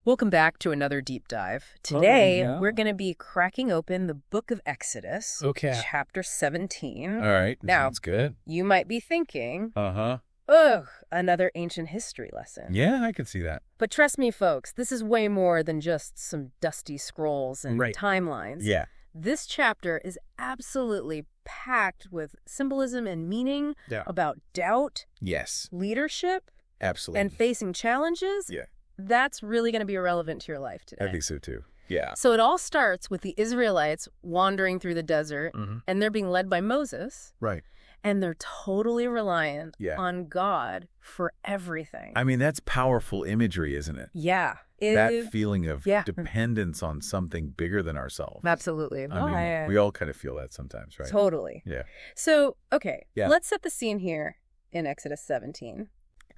Welcome back to another deep dive. Today, yeah. we're going to be cracking open the book of Exodus, Okay. chapter 17. All right. Now- Sounds good. You might be thinking, Uh-huh. ugh, another ancient history lesson. Yeah, I can see that. But trust me, folks, this is way more than just some dusty scrolls and Right. timelines. Yeah. This chapter is absolutely packed with symbolism and meaning Yeah. about doubt, Yes. leadership, Absolutely. and facing challenges. Yeah. That's really going to be relevant to your life today. I think so too. Yeah. So it all starts with the Israelites wandering through the desert, and they're being led by Moses, Right. and they're totally reliant Yeah. on God for everything. I mean, that's powerful imagery, isn't it? Yeah. That feeling of yeah. dependence on something bigger than ourselves. Absolutely. I mean, we all kind of feel that sometimes, right? Totally. Yeah. So, okay, Yeah. let's set the scene here in Exodus 17.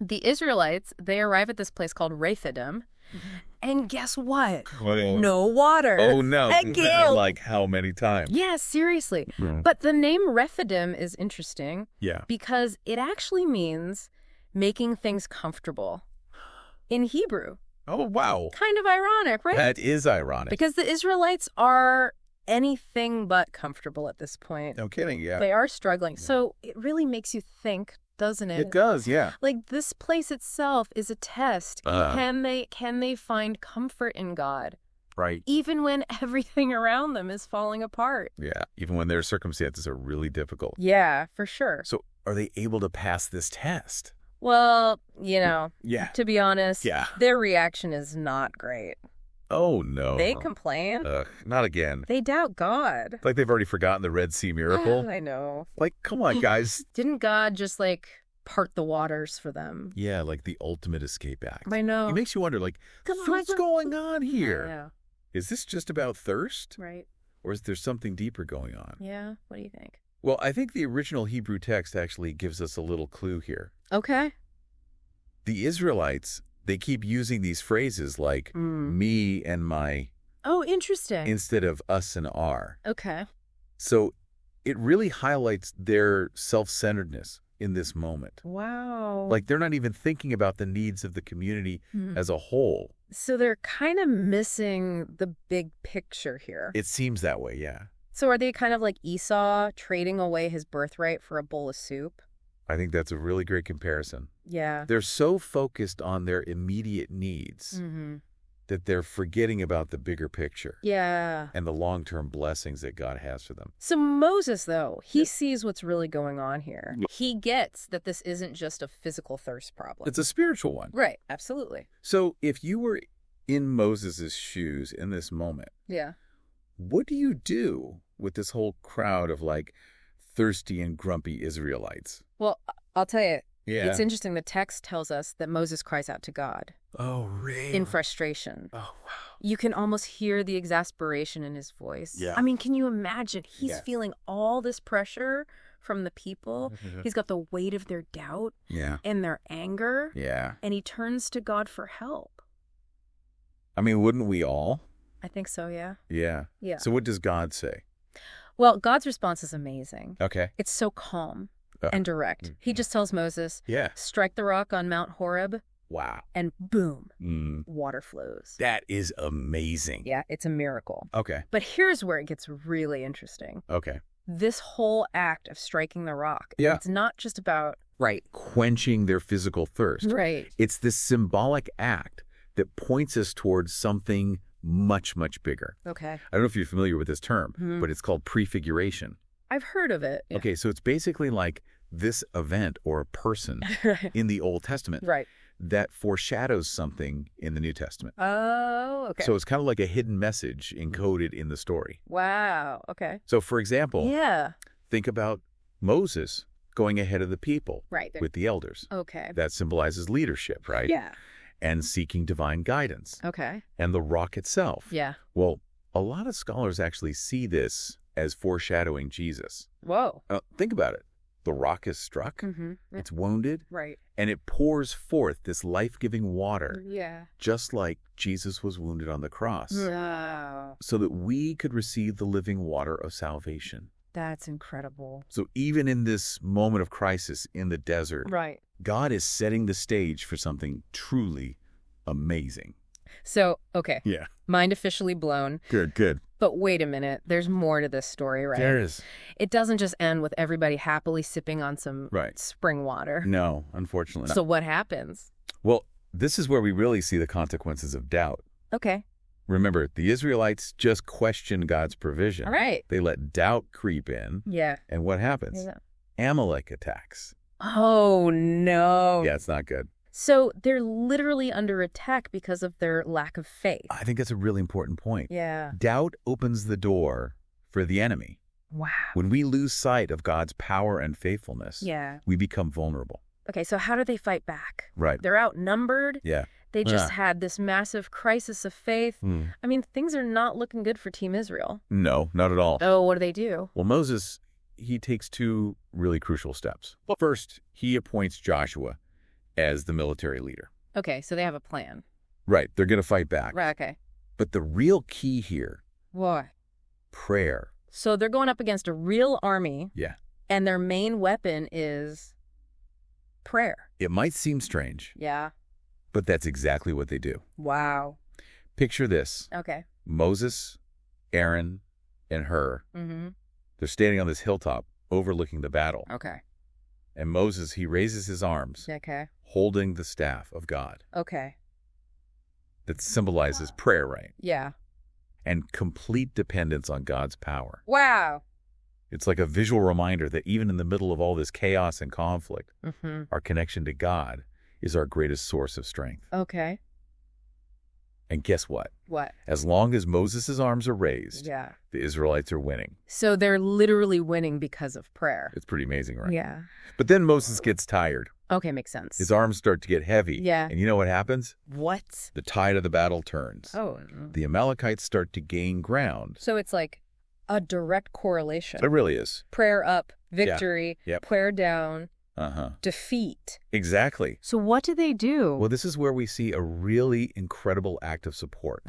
The Israelites, they arrive at this place called Rephidim, and guess what? No water. Oh, no. Again. Like how many times? Yeah, seriously. Yeah. But the name Rephidim is interesting Yeah. because it actually means making things comfortable in Hebrew. Oh, wow. Kind of ironic, right? That is ironic. Because the Israelites are anything but comfortable at this point. No kidding. Yeah. They are struggling. So it really makes you think, doesn't it? It does. Yeah. Like this place itself is a test. Uh. Can they find comfort in God Right. even when everything around them is falling apart? Yeah. Even when their circumstances are really difficult. Yeah, for sure. So are they able to pass this test? Well, Yeah. to be honest, Yeah. their reaction is not great. Oh, no. They complain. Ugh, not again. They doubt God. Like they've already forgotten the Red Sea miracle. I know. Like, come on, guys. Didn't God just part the waters for them? Yeah, like the ultimate escape act. I know. It makes you wonder, like, Come so on, what's going on here? Yeah, Is this just about thirst? right. Or is there something deeper going on? Yeah. What do you think? Well, I think the original Hebrew text actually gives us a little clue here. Okay. The Israelites, they keep using these phrases like me and my Oh, interesting. instead of us and our. Okay. So it really highlights their self-centeredness in this moment. Wow. Like they're not even thinking about the needs of the community as a whole. So they're kind of missing the big picture here. It seems that way, yeah. So are they kind of like Esau trading away his birthright for a bowl of soup? I think that's a really great comparison. Yeah. They're so focused on their immediate needs that they're forgetting about the bigger picture Yeah. and the long-term blessings that God has for them. So Moses, though, he sees what's really going on here. He gets that this isn't just a physical thirst problem. It's a spiritual one. Right. Absolutely. So if you were in Moses' shoes in this moment, Yeah. what do you do with this whole crowd of like thirsty and grumpy Israelites? Well, I'll tell you, Yeah. it's interesting. The text tells us that Moses cries out to God Oh, really? in frustration. Oh, wow. You can almost hear the exasperation in his voice. Yeah. I mean, can you imagine? He's Yeah. feeling all this pressure from the people. He's got the weight of their doubt Yeah. and their anger. Yeah. And he turns to God for help. I mean, wouldn't we all? I think so, yeah. Yeah. Yeah. So what does God say? Well, God's response is amazing. Okay. It's so calm Uh, and direct. He just tells Moses, Yeah. strike the rock on Mount Horeb, Wow. and boom, Mm, water flows. that is amazing. Yeah, it's a miracle. Okay. But here's where it gets really interesting. Okay. This whole act of striking the rock, Yeah. it's not just about... Right. Quenching their physical thirst. Right. It's this symbolic act that points us towards something much, much bigger. Okay. I don't know if you're familiar with this term, but it's called prefiguration. I've heard of it. Yeah. Okay, so it's basically like this event or a person in the Old Testament Right. that foreshadows something in the New Testament. Oh, okay. So it's kind of like a hidden message encoded in the story. Wow. Okay. So for example, Yeah. think about Moses going ahead of the people Right. with the elders. Okay. That symbolizes leadership, right? Yeah. And seeking divine guidance. Okay. And the rock itself. Yeah. Well, a lot of scholars actually see this as foreshadowing Jesus. Whoa. Think about it. The rock is struck, Mm-hmm. it's wounded, Right. and it pours forth this life-giving water, Yeah. just like Jesus was wounded on the cross, Wow. so that we could receive the living water of salvation. That's incredible. So even in this moment of crisis in the desert, Right. God is setting the stage for something truly amazing. So, okay. Yeah. Mind officially blown. Good, good. But wait a minute. There's more to this story, right? There is. It doesn't just end with everybody happily sipping on some spring water. No, unfortunately not. So what happens? Well, this is where we really see the consequences of doubt. Okay. Remember, the Israelites just questioned God's provision. All right. They let doubt creep in. Yeah. And what happens? Yeah. Amalek attacks. Oh, no. Yeah, it's not good. So they're literally under attack because of their lack of faith. I think that's a really important point. Yeah. Doubt opens the door for the enemy. Wow. When we lose sight of God's power and faithfulness, we become vulnerable. Okay, so how do they fight back? Right. They're outnumbered. Yeah. They just had this massive crisis of faith. I mean, things are not looking good for Team Israel. No, not at all. Oh, what do? Well, Moses, he takes two really crucial steps. Well, first, he appoints Joshua as the military leader. Okay, so they have a plan. Right, they're going to fight back. Right, okay. But the real key here... What? Prayer. So they're going up against a real army. Yeah. And their main weapon is prayer. It might seem strange. Yeah. But that's exactly what they do. Wow. Picture this. Okay. Moses, Aaron, and Hur. They're standing on this hilltop overlooking the battle. Okay. And Moses, he raises his arms, holding the staff of God. Okay. That symbolizes prayer, right? Yeah. And complete dependence on God's power. Wow. It's like a visual reminder that even in the middle of all this chaos and conflict, our connection to God is our greatest source of strength. Okay. And guess what? What? As long as Moses' arms are raised, the Israelites are winning. So they're literally winning because of prayer. It's pretty amazing, right? Yeah. But then Moses gets tired. Okay, makes sense. His arms start to get heavy. Yeah. And you know what happens? What? The tide of the battle turns. Oh. The Amalekites start to gain ground. So it's like a direct correlation. It really is. Prayer up, victory, prayer down, defeat. Exactly. So what do they do? Well, this is where we see a really incredible act of support.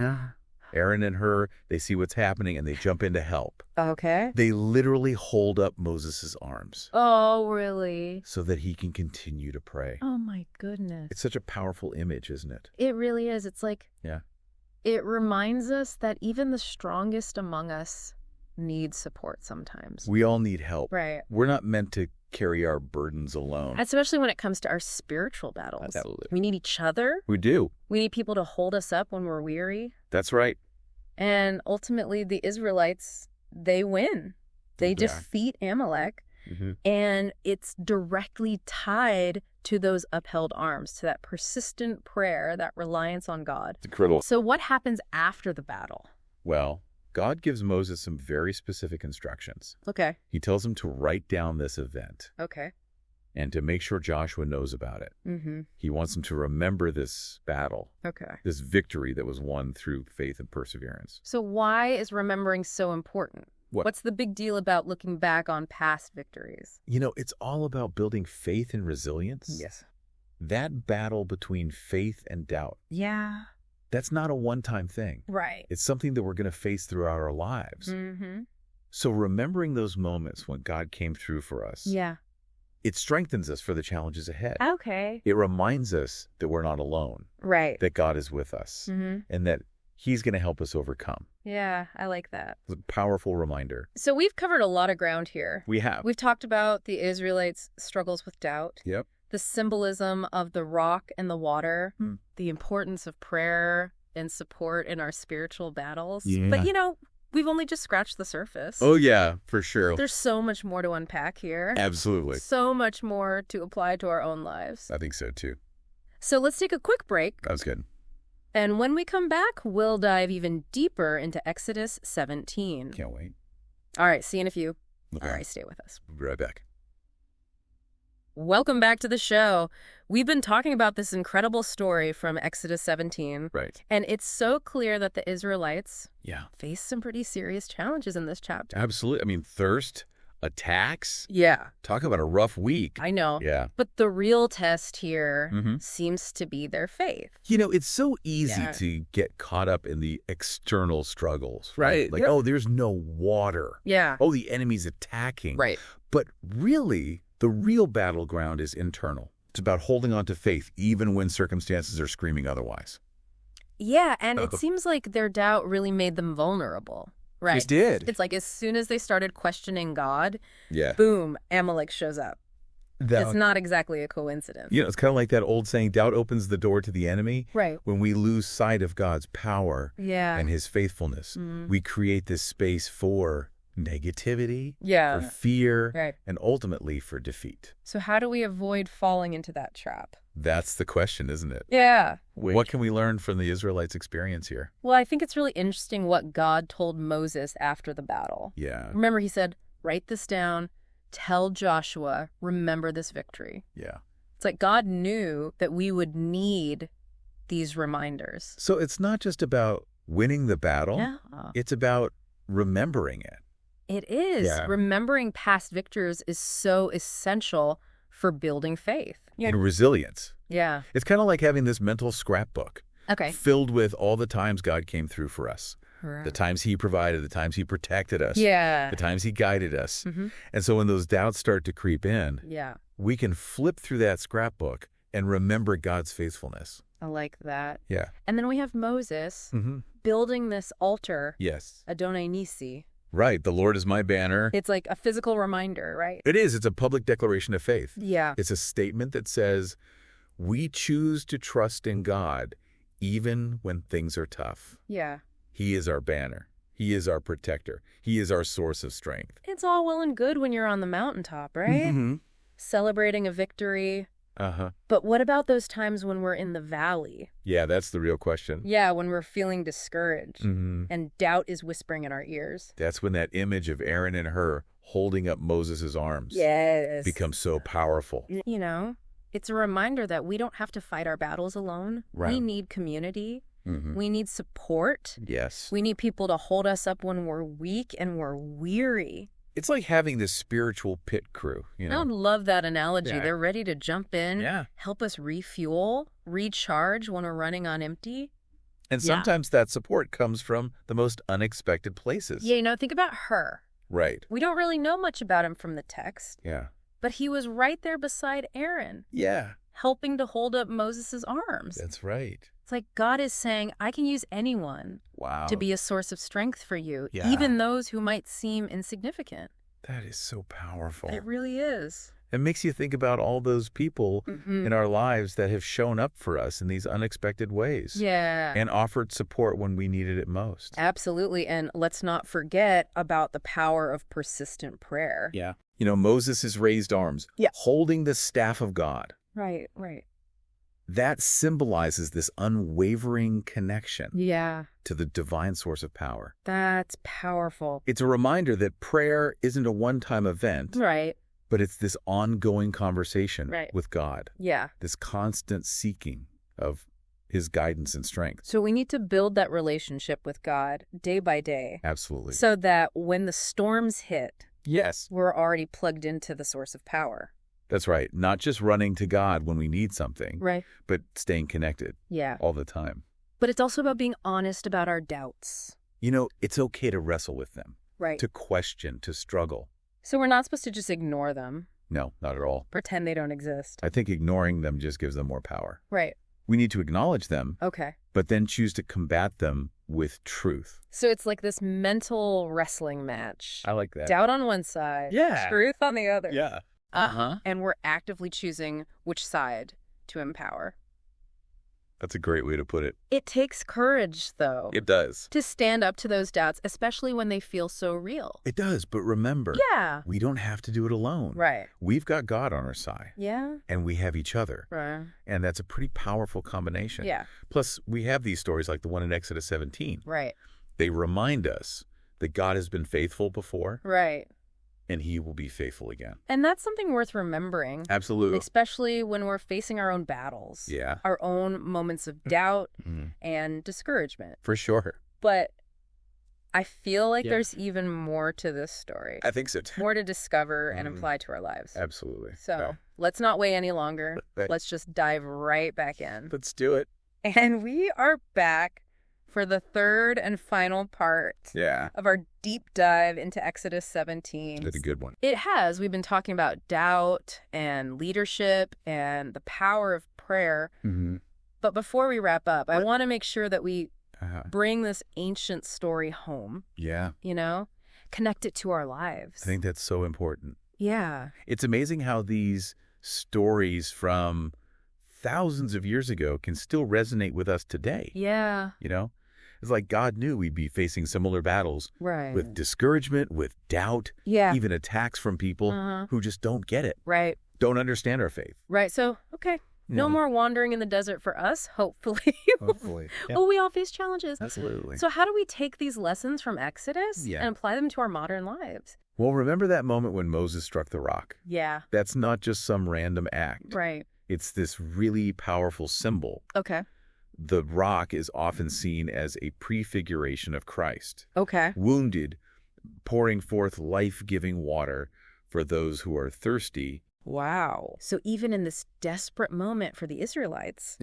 Aaron and Hur, they see what's happening and they jump in to help. Okay. They literally hold up Moses' arms. Oh, really? So that he can continue to pray. Oh, my goodness. It's such a powerful image, isn't it? It really is. It's like, it reminds us that even the strongest among us need support sometimes. We all need help. Right. We're not meant to carry our burdens alone. Especially when it comes to our spiritual battles. Absolutely. We need each other. We do. We need people to hold us up when we're weary. That's right. And ultimately, the Israelites, they win. They defeat Amalek. And it's directly tied to those upheld arms, to that persistent prayer, that reliance on God. It's incredible. So what happens after the battle? Well, God gives Moses some very specific instructions. Okay. He tells him to write down this event. Okay. And to make sure Joshua knows about it. He wants him to remember this battle. Okay. This victory that was won through faith and perseverance. So why is remembering so important? What's the big deal about looking back on past victories? You know, it's all about building faith and resilience. Yes. That battle between faith and doubt. Yeah. That's not a one-time thing. Right. It's something that we're going to face throughout our lives. So remembering those moments when God came through for us, it strengthens us for the challenges ahead. Okay. It reminds us that we're not alone. Right. That God is with us. And that He's going to help us overcome. Yeah, I like that. It's a powerful reminder. So we've covered a lot of ground here. We have. We've talked about the Israelites' struggles with doubt. Yep. The symbolism of the rock and the water, the importance of prayer and support in our spiritual battles. Yeah. But, you know, we've only just scratched the surface. Oh, yeah, for sure. There's so much more to unpack here. Absolutely. So much more to apply to our own lives. I think so, too. So let's take a quick break. That was good. And when we come back, we'll dive even deeper into Exodus 17. Can't wait. All right, see you in a few. Okay. All right, stay with us. We'll be right back. Welcome back to the show. We've been talking about this incredible story from Exodus 17. Right. And it's so clear that the Israelites face some pretty serious challenges in this chapter. Absolutely. I mean, thirst, attacks. Yeah. Talk about a rough week. I know. Yeah. But the real test here seems to be their faith. You know, it's so easy to get caught up in the external struggles. Right. Like, oh, there's no water. Yeah. Oh, the enemy's attacking. Right. But really, the real battleground is internal. It's about holding on to faith even when circumstances are screaming otherwise. Yeah, and it seems like their doubt really made them vulnerable. Right. It did. It's like as soon as they started questioning God, yeah, boom, Amalek shows up. It's not exactly a coincidence. It's kind of like that old saying, doubt opens the door to the enemy. Right. When we lose sight of God's power and his faithfulness, we create this space for negativity, for fear, and ultimately for defeat. So how do we avoid falling into that trap? That's the question, isn't it? Yeah. What can we learn from the Israelites' experience here? Well, I think it's really interesting what God told Moses after the battle. Yeah. Remember, he said, write this down, tell Joshua, remember this victory. Yeah. It's like God knew that we would need these reminders. So it's not just about winning the battle. Yeah. It's about remembering it. It is. Yeah. Remembering past victories is so essential for building faith. And resilience. Yeah. It's kind of like having this mental scrapbook. Okay. Filled with all the times God came through for us. Right. The times he provided, the times he protected us. Yeah. The times he guided us. And so when those doubts start to creep in, we can flip through that scrapbook and remember God's faithfulness. I like that. Yeah. And then we have Moses building this altar. Yes. Adonai Nisi. Right. The Lord is my banner. It's like a physical reminder, right? It is. It's a public declaration of faith. Yeah. It's a statement that says, we choose to trust in God even when things are tough. Yeah. He is our banner. He is our protector. He is our source of strength. It's all well and good when you're on the mountaintop, right? Celebrating a victory. But what about those times when we're in the valley? Yeah, that's the real question. Yeah, when we're feeling discouraged and doubt is whispering in our ears. That's when that image of Aaron and Hur holding up Moses' arms becomes so powerful. You know, it's a reminder that we don't have to fight our battles alone. Right. We need community. We need support. Yes. We need people to hold us up when we're weak and we're weary. It's like having this spiritual pit crew, I love that analogy. Yeah. They're ready to jump in, help us refuel, recharge when we're running on empty. And sometimes that support comes from the most unexpected places. Yeah, think about Hur. Right. We don't really know much about him from the text. Yeah. But he was right there beside Aaron. Yeah. Helping to hold up Moses' arms. That's right. It's like God is saying, I can use anyone to be a source of strength for you, even those who might seem insignificant. That is so powerful. It really is. It makes you think about all those people in our lives that have shown up for us in these unexpected ways. Yeah. And offered support when we needed it most. Absolutely. And let's not forget about the power of persistent prayer. Yeah. Moses' raised arms, holding the staff of God. Right, right. That symbolizes this unwavering connection to the divine source of power. That's powerful. It's a reminder that prayer isn't a one-time event. Right. But it's this ongoing conversation with God. Yeah. This constant seeking of his guidance and strength. So we need to build that relationship with God day by day. Absolutely. So that when the storms hit, yes, we're already plugged into the source of power. That's right. Not just running to God when we need something, right, but staying connected all the time. But it's also about being honest about our doubts. It's okay to wrestle with them, right, to question, to struggle. So we're not supposed to just ignore them. No, not at all. Pretend they don't exist. I think ignoring them just gives them more power. Right. We need to acknowledge them. Okay. But then choose to combat them with truth. So it's like this mental wrestling match. I like that. Doubt on one side. Yeah. Truth on the other. Yeah. And we're actively choosing which side to empower. That's a great way to put it. It takes courage, though. It does. To stand up to those doubts, especially when they feel so real. It does, but remember, we don't have to do it alone. Right. We've got God on our side. Yeah. And we have each other. Right. And that's a pretty powerful combination. Yeah. Plus, we have these stories like the one in Exodus 17. Right. They remind us that God has been faithful before. Right. And he will be faithful again. And that's something worth remembering. Absolutely. Especially when we're facing our own battles. Yeah. Our own moments of doubt and discouragement. For sure. But I feel like there's even more to this story. I think so too. More to discover and apply to our lives. Absolutely. So let's not wait any longer. Let's just dive right back in. Let's do it. And we are back for the third and final part of our deep dive into Exodus 17. It's a good one. It has. We've been talking about doubt and leadership and the power of prayer. But before we wrap up, I want to make sure that we bring this ancient story home. Yeah. Connect it to our lives. I think that's so important. Yeah. It's amazing how these stories from thousands of years ago can still resonate with us today. Yeah. It's like God knew we'd be facing similar battles with discouragement, with doubt, even attacks from people who just don't get it. Right. Don't understand our faith. Right. So, okay. No more wandering in the desert for us, hopefully. Hopefully. Yep. Well, we all face challenges. Absolutely. So how do we take these lessons from Exodus and apply them to our modern lives? Well, remember that moment when Moses struck the rock? Yeah. That's not just some random act. Right. It's this really powerful symbol. Okay. The rock is often seen as a prefiguration of Christ. Okay. Wounded, pouring forth life-giving water for those who are thirsty. Wow. So even in this desperate moment for the Israelites,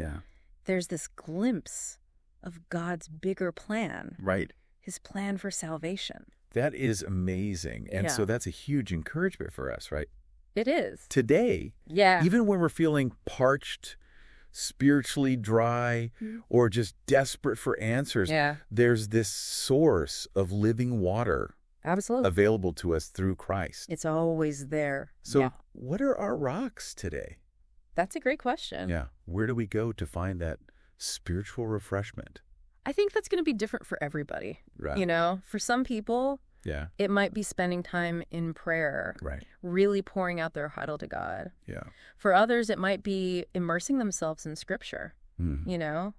there's this glimpse of God's bigger plan. Right. His plan for salvation. That is amazing. And so that's a huge encouragement for us, right? It is. Today, even when we're feeling parched, spiritually dry, or just desperate for answers, there's this source of living water available to us through Christ. It's always there. So what are our rocks today? That's a great question. Yeah. Where do we go to find that spiritual refreshment? I think that's going to be different for everybody. Right. For some people, it might be spending time in prayer. Right. Really pouring out their huddle to God. Yeah. For others, it might be immersing themselves in Scripture.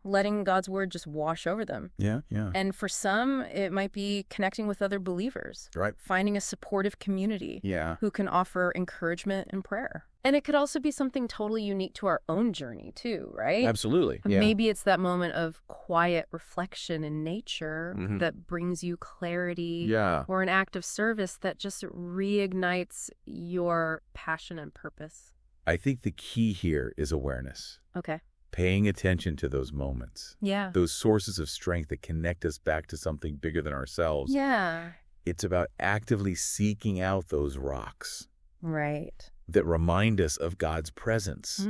Letting God's word just wash over them. Yeah. And for some, it might be connecting with other believers. Right. Finding a supportive community. Yeah. Who can offer encouragement and prayer. And it could also be something totally unique to our own journey too, right? Absolutely. Yeah. Maybe it's that moment of quiet reflection in nature that brings you clarity. Yeah. Or an act of service that just reignites your passion and purpose. I think the key here is awareness. Okay. Paying attention to those moments. Yeah. Those sources of strength that connect us back to something bigger than ourselves. Yeah. It's about actively seeking out those rocks. Right. That remind us of God's presence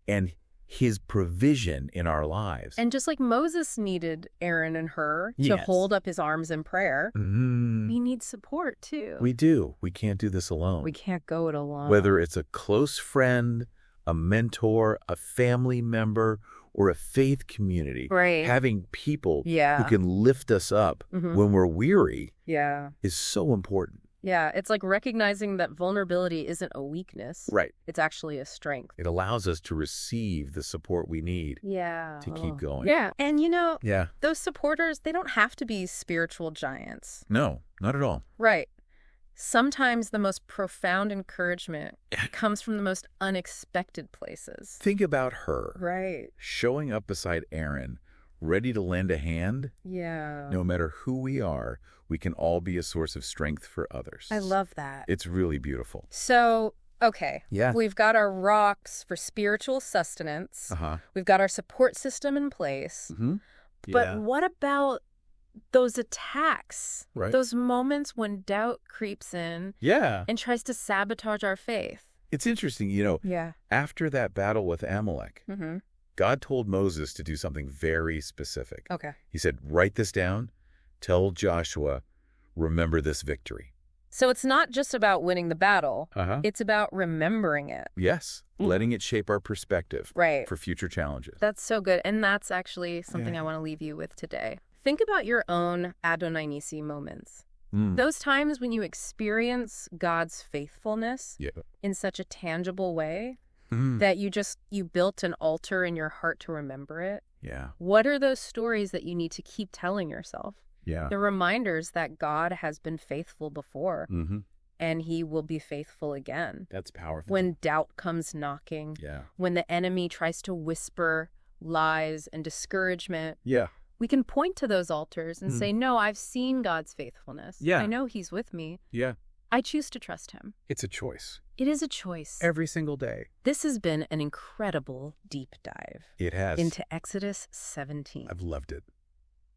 and his provision in our lives. And just like Moses needed Aaron and Hur to hold up his arms in prayer, we need support too. We do. We can't do this alone. We can't go it alone. Whether it's a close friend, a mentor, a family member, or a faith community, having people who can lift us up when we're weary is so important. Yeah, it's like recognizing that vulnerability isn't a weakness. Right. It's actually a strength. It allows us to receive the support we need to keep going. Yeah. And those supporters, they don't have to be spiritual giants. No, not at all. Right. Sometimes the most profound encouragement comes from the most unexpected places. Think about her. Right. Showing up beside Aaron, ready to lend a hand. Yeah. No matter who we are, we can all be a source of strength for others. I love that. It's really beautiful. So, okay. Yeah. We've got our rocks for spiritual sustenance. We've got our support system in place. But what about those attacks? Right. Those moments when doubt creeps in and tries to sabotage our faith. It's interesting, after that battle with Amalek, God told Moses to do something very specific. Okay. He said, write this down, tell Joshua, remember this victory. So it's not just about winning the battle. It's about remembering it. Yes. Letting it shape our perspective for future challenges. That's so good. And that's actually something I want to leave you with today. Think about your own Adonai Nisi moments. Those times when you experience God's faithfulness in such a tangible way that you built an altar in your heart to remember it. Yeah. What are those stories that you need to keep telling yourself? Yeah. The reminders that God has been faithful before and he will be faithful again. That's powerful. When doubt comes knocking. Yeah. When the enemy tries to whisper lies and discouragement. Yeah. We can point to those altars and say, no, I've seen God's faithfulness. Yeah. I know he's with me. Yeah. I choose to trust him. It's a choice. It is a choice. Every single day. This has been an incredible deep dive. It has. Into Exodus 17. I've loved it.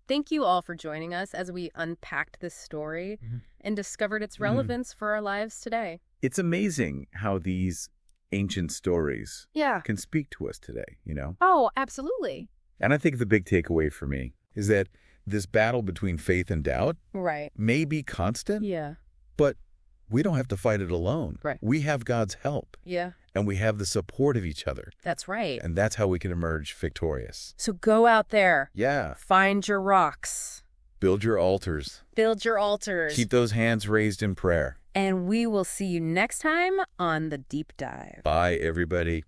Thank you all for joining us as we unpacked this story and discovered its relevance for our lives today. It's amazing how these ancient stories can speak to us today, Oh, absolutely. And I think the big takeaway for me is that this battle between faith and doubt may be constant, but we don't have to fight it alone. We have God's help. And we have the support of each other. That's right. And that's how we can emerge victorious. So go out there. Find your rocks. Build your altars. Build your altars. Keep those hands raised in prayer. And we will see you next time on The Deep Dive. Bye, everybody.